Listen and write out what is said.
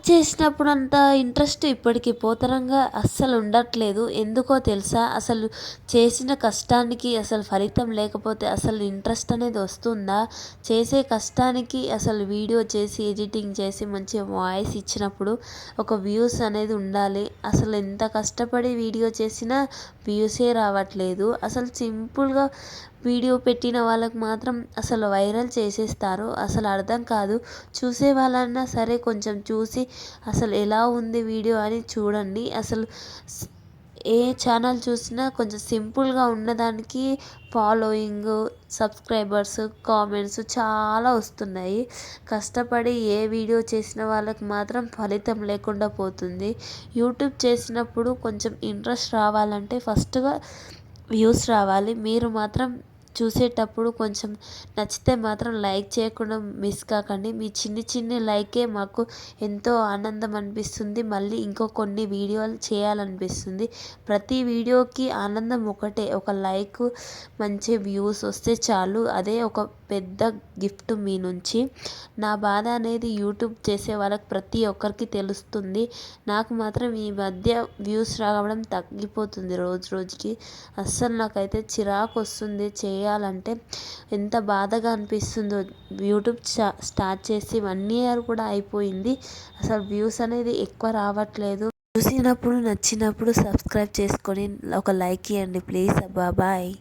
చేసినప్పుడు అంత ఇంట్రెస్ట్ ఇప్పటికి పోతరంగా అస్సలు ఉండట్లేదు. ఎందుకో తెలుసా? అసలు చేసిన కష్టానికి అసలు ఫలితం లేకపోతే అసలు ఇంట్రెస్ట్ అనేది వస్తుందా? చేసే కష్టానికి అసలు వీడియో చేసి, ఎడిటింగ్ చేసి, మంచిగా వాయిస్ ఇచ్చినప్పుడు ఒక వ్యూస్ అనేది ఉండాలి. అసలు ఎంత కష్టపడి వీడియో చేసినా వ్యూసే రావట్లేదు. అసలు సింపుల్‌గా వీడియో పెట్టిన వాళ్ళకి మాత్రం అసలు వైరల్ చేసేస్తారు. అసలు అర్థం కాదు. చూసే వాళ్ళన్నా సరే కొంచెం చూసి అసలు ఎలా ఉంది వీడియో అని చూడండి. అసలు ఏ ఛానల్ చూసినా కొంచెం సింపుల్గా ఉన్నదానికి ఫాలోయింగ్, సబ్స్క్రైబర్స్, కామెంట్స్ చాలా వస్తున్నాయి. కష్టపడి ఏ వీడియో చేసిన వాళ్ళకి మాత్రం ఫలితం లేకుండా పోతుంది. యూట్యూబ్ చేసినప్పుడు కొంచెం ఇంట్రెస్ట్ రావాలంటే ఫస్ట్గా వ్యూస్ రావాలి. మీరు మాత్రం చూసేటప్పుడు కొంచెం నచ్చితే మాత్రం లైక్ చేయకుండా మిస్ కాకండి. మీ చిన్ని లైకే మాకు ఎంతో ఆనందం అనిపిస్తుంది. మళ్ళీ ఇంకో కొన్ని వీడియోలు చేయాలనిపిస్తుంది. ప్రతి వీడియోకి ఆనందం ఒకటే, ఒక లైక్, మంచి వ్యూస్ వస్తే చాలు. అదే ఒక పెద్ద గిఫ్ట్ మీ నుంచి. నా బాధ అనేది యూట్యూబ్ చేసే వాళ్ళకి ప్రతి ఒక్కరికి తెలుస్తుంది. నాకు మాత్రం ఈ మధ్య వ్యూస్ రావడం తగ్గిపోతుంది రోజు రోజుకి. అస్సలు నాకైతే చిరాకు వస్తుంది చేయాలంటే. ఎంత బాధగా అనిపిస్తుందో. యూట్యూబ్ స్టార్ట్ చేసి 1 ఇయర్ కూడా అయిపోయింది. అసలు వ్యూస్ అనేది ఎక్కువ రావట్లేదు. చూసినప్పుడు నచ్చినప్పుడు సబ్స్క్రైబ్ చేసుకొని ఒక లైక్ ఇవ్వండి ప్లీజ్. బాయ్.